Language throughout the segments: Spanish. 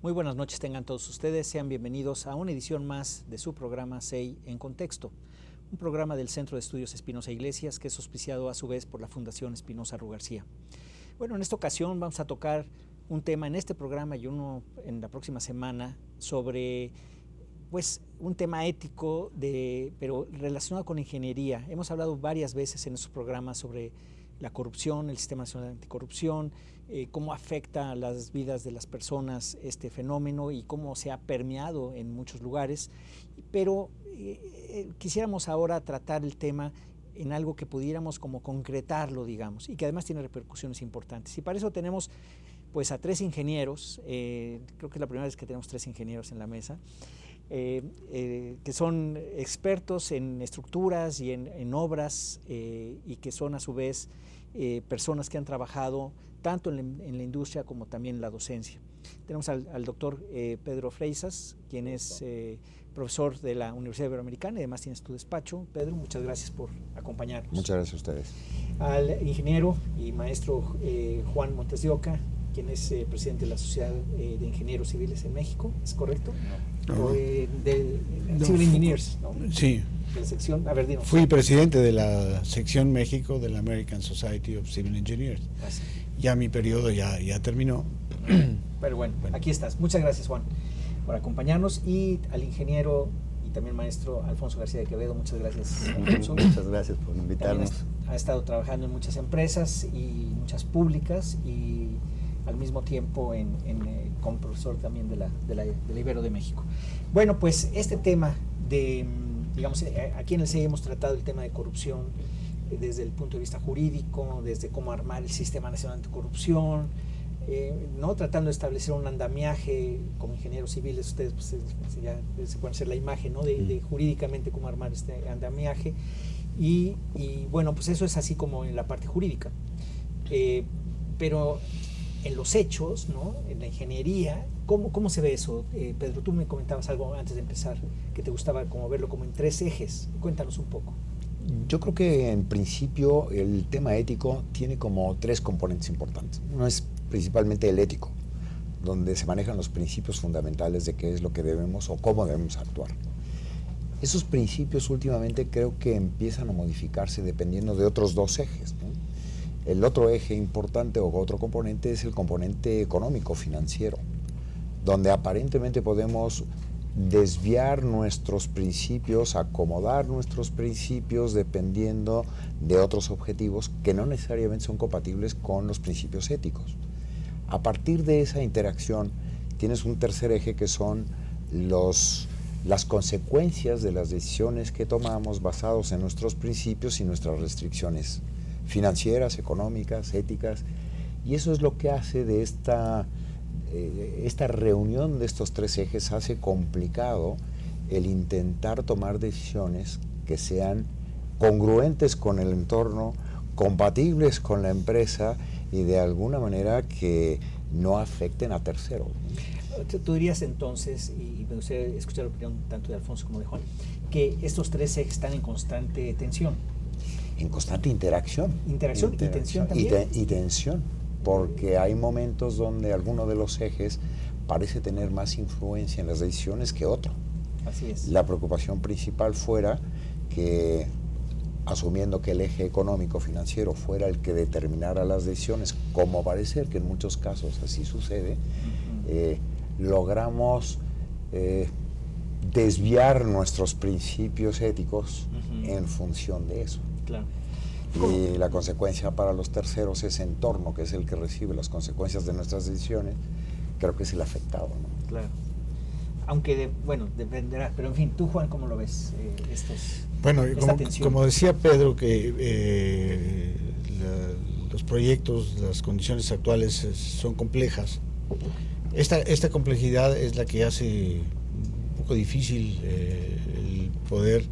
Muy buenas noches tengan todos ustedes, sean bienvenidos a una edición más de su programa CEI en Contexto, un programa del Centro de Estudios Espinosa Iglesias que es auspiciado a su vez por la Fundación Espinosa Ru García. Bueno, en esta ocasión vamos a tocar un tema en este programa y uno en la próxima semana sobre pues un tema ético, pero relacionado con ingeniería. Hemos hablado varias veces en estos programas sobre la corrupción, el Sistema Nacional Anticorrupción, cómo afecta a las vidas de las personas este fenómeno y cómo se ha permeado en muchos lugares, pero quisiéramos ahora tratar el tema en algo que pudiéramos como concretarlo, digamos, y que además tiene repercusiones importantes. Y para eso tenemos pues a tres ingenieros, creo que es la primera vez que tenemos tres ingenieros en la mesa, que son expertos en estructuras y en obras y que son a su vez personas que han trabajado tanto en la industria como también en la docencia. Tenemos al doctor Pedro Freisas, quien es profesor de la Universidad Iberoamericana y además tienes tu despacho. Pedro, muchas gracias por acompañarnos. Muchas gracias a ustedes. Al ingeniero y maestro Juan Montes de Oca, quien es presidente de la Sociedad de Ingenieros Civiles en México, ¿es correcto? No. Civil Engineers, ¿no? Sí. De la sección, a ver, dinos. Fui presidente de la sección México de la American Society of Civil Engineers. Así. Ya mi periodo ya terminó. Pero bueno, aquí estás. Muchas gracias, Juan, por acompañarnos, y al ingeniero y también maestro Alfonso García de Quevedo. Muchas gracias, Alfonso. Muchas gracias por invitarnos. Ha estado trabajando en muchas empresas y muchas públicas y al mismo tiempo como profesor también de la Ibero de México. Bueno, pues este tema digamos, aquí en el CEI hemos tratado el tema de corrupción desde el punto de vista jurídico, desde cómo armar el Sistema Nacional Anticorrupción, ¿no? Tratando de establecer un andamiaje como ingenieros civiles. Ustedes pues, ya se pueden hacer la imagen, ¿no? de jurídicamente cómo armar este andamiaje y bueno, pues eso es así como en la parte jurídica, pero en los hechos, ¿no? En la ingeniería, ¿cómo se ve eso? Pedro, tú me comentabas algo antes de empezar, que te gustaba como verlo como en tres ejes. Cuéntanos un poco. Yo creo que en principio el tema ético tiene como tres componentes importantes. Uno es principalmente el ético, donde se manejan los principios fundamentales de qué es lo que debemos o cómo debemos actuar. Esos principios últimamente creo que empiezan a modificarse dependiendo de otros dos ejes, ¿no? El otro eje importante o otro componente es el componente económico, financiero, donde aparentemente podemos desviar nuestros principios, acomodar nuestros principios dependiendo de otros objetivos que no necesariamente son compatibles con los principios éticos. A partir de esa interacción tienes un tercer eje que son las consecuencias de las decisiones que tomamos basados en nuestros principios y nuestras restricciones financieras, económicas, éticas, y eso es lo que hace de esta reunión de estos tres ejes, hace complicado el intentar tomar decisiones que sean congruentes con el entorno, compatibles con la empresa y de alguna manera que no afecten a terceros. Tú dirías entonces, y me gustaría escuchar la opinión tanto de Alfonso como de Juan, que estos tres ejes están en constante tensión. En constante interacción. Interacción y tensión también. Y tensión, porque hay momentos donde alguno de los ejes parece tener más influencia en las decisiones que otro. Así es. La preocupación principal fuera que, asumiendo que el eje económico financiero fuera el que determinara las decisiones, como parece que en muchos casos así sucede, logramos desviar nuestros principios éticos en función de eso. Claro. Y la consecuencia para los terceros, ese entorno que es el que recibe las consecuencias de nuestras decisiones, creo que es el afectado, ¿no? Claro. Aunque, bueno, dependerá, pero en fin, tú, Juan, ¿cómo lo ves? Bueno, tensión. como decía Pedro, que los proyectos, las condiciones actuales son complejas. Esta complejidad es la que hace un poco difícil el poder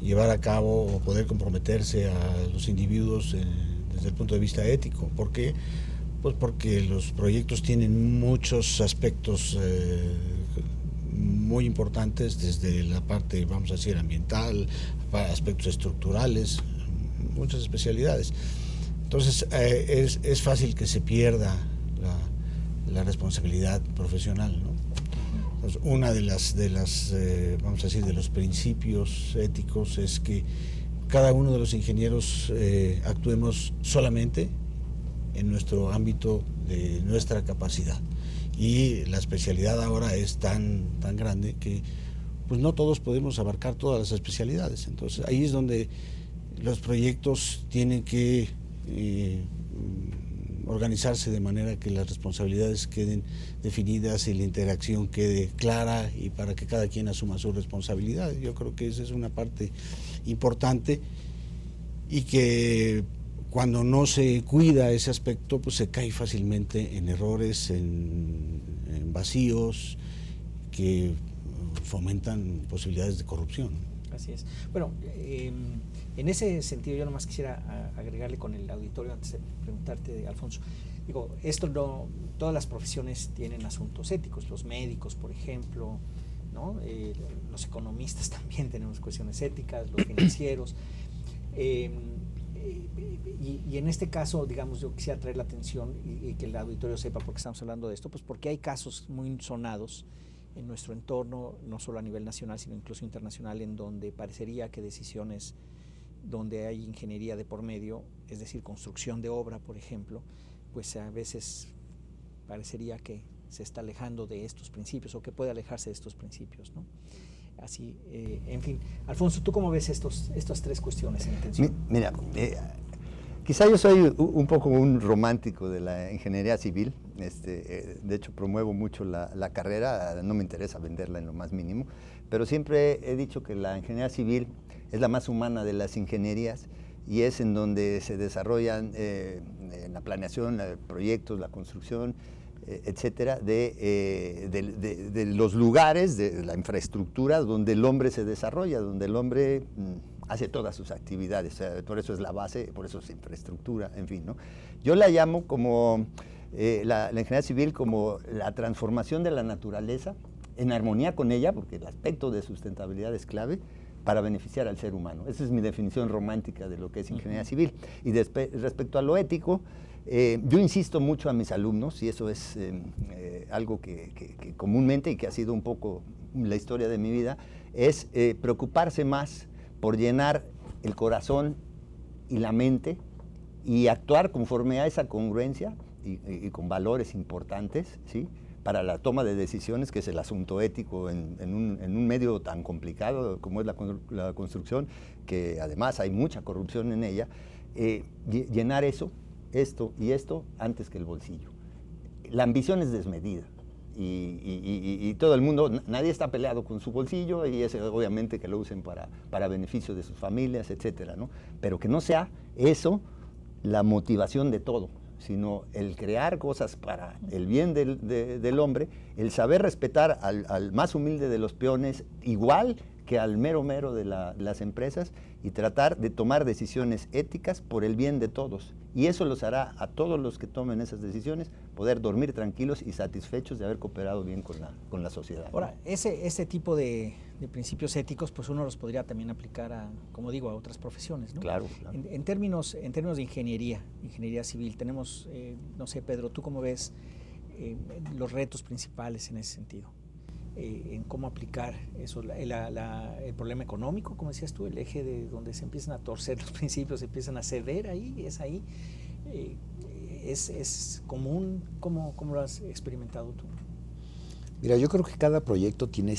llevar a cabo o poder comprometerse a los individuos desde el punto de vista ético. ¿Por qué? Pues porque los proyectos tienen muchos aspectos muy importantes, desde la parte, vamos a decir, ambiental, aspectos estructurales, muchas especialidades. Entonces es fácil que se pierda la responsabilidad profesional, ¿no? Pues una de las vamos a decir, de los principios éticos es que cada uno de los ingenieros actuemos solamente en nuestro ámbito de nuestra capacidad. Y la especialidad ahora es tan grande que pues no todos podemos abarcar todas las especialidades. Entonces ahí es donde los proyectos tienen que organizarse de manera que las responsabilidades queden definidas y la interacción quede clara y para que cada quien asuma su responsabilidad. Yo creo que esa es una parte importante y que cuando no se cuida ese aspecto, pues se cae fácilmente en errores, en vacíos que fomentan posibilidades de corrupción. Así es. Bueno, en ese sentido yo nomás quisiera agregarle con el auditorio antes de preguntarte, Alfonso. Digo, todas las profesiones tienen asuntos éticos, los médicos, por ejemplo, ¿no? Los economistas también tenemos cuestiones éticas, los financieros. Y en este caso, digamos, yo quisiera traer la atención y que el auditorio sepa por qué estamos hablando de esto, pues porque hay casos muy sonados en nuestro entorno, no solo a nivel nacional, sino incluso internacional, en donde parecería que decisiones donde hay ingeniería de por medio, es decir, construcción de obra, por ejemplo, pues a veces parecería que se está alejando de estos principios o que puede alejarse de estos principios, ¿no? Así, en fin. Alfonso, ¿tú cómo ves estas tres cuestiones en tensión? Mira, quizá yo soy un poco un romántico de la ingeniería civil. De hecho, promuevo mucho la carrera, no me interesa venderla en lo más mínimo, pero siempre he dicho que la ingeniería civil es la más humana de las ingenierías y es en donde se desarrollan la planeación, los proyectos, la construcción, etcétera, de los lugares, de la infraestructura donde el hombre se desarrolla, donde el hombre hace todas sus actividades. Por eso es la base, por eso es infraestructura, en fin, ¿no? Yo la llamo como la ingeniería civil como la transformación de la naturaleza en armonía con ella, porque el aspecto de sustentabilidad es clave para beneficiar al ser humano. Esa es mi definición romántica de lo que es ingeniería civil. Y respecto a lo ético, yo insisto mucho a mis alumnos, y eso es algo que comúnmente y que ha sido un poco la historia de mi vida, es preocuparse más por llenar el corazón y la mente y actuar conforme a esa congruencia y con valores importantes, ¿sí?, para la toma de decisiones, que es el asunto ético en un medio tan complicado como es la construcción, que además hay mucha corrupción en ella, llenar esto y esto antes que el bolsillo. La ambición es desmedida y todo el mundo, nadie está peleado con su bolsillo y es obviamente que lo usen para beneficio de sus familias, etcétera, ¿no? Pero que no sea eso la motivación de todo, sino el crear cosas para el bien del hombre, el saber respetar al más humilde de los peones, igual que al mero de las empresas, y tratar de tomar decisiones éticas por el bien de todos. Y eso los hará a todos los que tomen esas decisiones poder dormir tranquilos y satisfechos de haber cooperado bien con la sociedad. Ahora, ese tipo de principios éticos, pues uno los podría también aplicar a, como digo, a otras profesiones, ¿no? Claro. En términos de ingeniería civil, tenemos, no sé, Pedro, ¿tú cómo ves los retos principales en ese sentido? En cómo aplicar eso, el problema económico, como decías tú, el eje de donde se empiezan a torcer los principios, se empiezan a ceder ahí, es común. ¿Cómo lo has experimentado tú? Mira, yo creo que cada proyecto tiene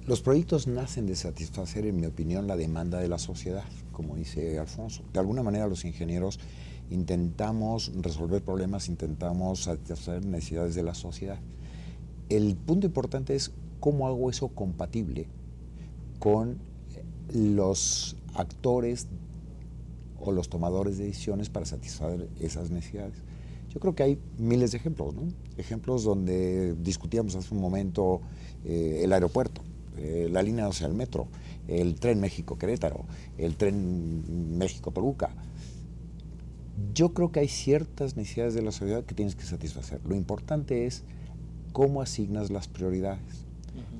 los proyectos nacen de satisfacer, en mi opinión, la demanda de la sociedad, como dice Alfonso. De alguna manera los ingenieros intentamos resolver problemas, intentamos satisfacer necesidades de la sociedad. El punto importante es cómo hago eso compatible con los actores o los tomadores de decisiones para satisfacer esas necesidades. Yo creo que hay miles de ejemplos, ¿no? Ejemplos donde discutíamos hace un momento el aeropuerto, la línea 12 del metro, el tren México-Querétaro, el tren México-Toluca. Yo creo que hay ciertas necesidades de la sociedad que tienes que satisfacer. Lo importante es cómo asignas las prioridades.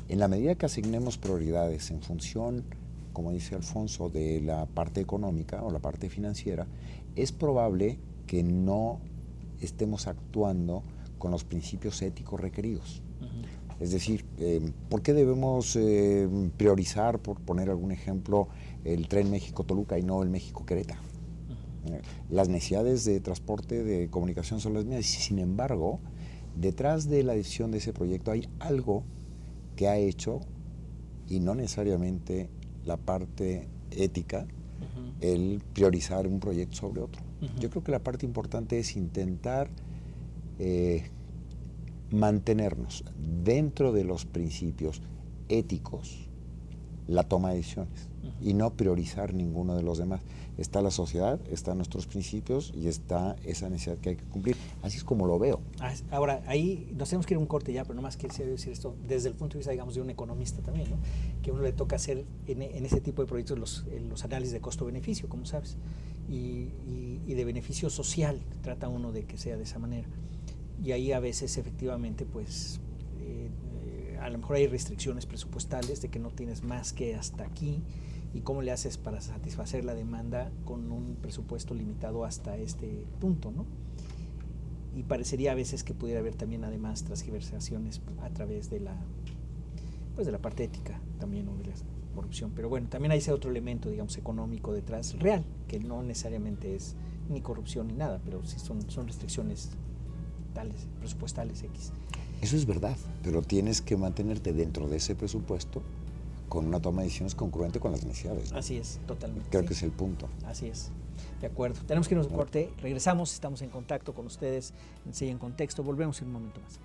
En la medida que asignemos prioridades en función, como dice Alfonso, de la parte económica o la parte financiera, es probable que no estemos actuando con los principios éticos requeridos. Ujú. Es decir, ¿por qué debemos priorizar, por poner algún ejemplo, el tren México-Toluca y no el México-Querétaro? Las necesidades de transporte, de comunicación son las mismas. Sin embargo, detrás de la decisión de ese proyecto hay algo que ha hecho, y no necesariamente la parte ética, el priorizar un proyecto sobre otro. Yo creo que la parte importante es intentar mantenernos dentro de los principios éticos la toma de decisiones y no priorizar ninguno de los demás. Está la sociedad, están nuestros principios y está esa necesidad que hay que cumplir. Así es como lo veo. Ahora, ahí nos tenemos que ir a un corte ya, pero nomás quisiera decir esto desde el punto de vista, digamos, de un economista también, ¿no? Que a uno le toca hacer en ese tipo de proyectos los análisis de costo-beneficio, como sabes, y de beneficio social, trata uno de que sea de esa manera. Y ahí a veces efectivamente, pues, a lo mejor hay restricciones presupuestales de que no tienes más que hasta aquí, y cómo le haces para satisfacer la demanda con un presupuesto limitado hasta este punto, ¿no? Y parecería a veces que pudiera haber también además transgiversaciones a través de la parte ética también, o de la corrupción. Pero bueno, también hay ese otro elemento, digamos, económico detrás, real, que no necesariamente es ni corrupción ni nada, pero sí son restricciones tales, presupuestales X. Eso es verdad, pero tienes que mantenerte dentro de ese presupuesto con una toma de decisiones congruente con las necesidades, ¿no? Así es, totalmente. Creo que es el punto. Así es. De acuerdo. Tenemos que irnos a un corte. Regresamos, estamos en contacto con ustedes en SEI en Contexto. Volvemos en un momento más.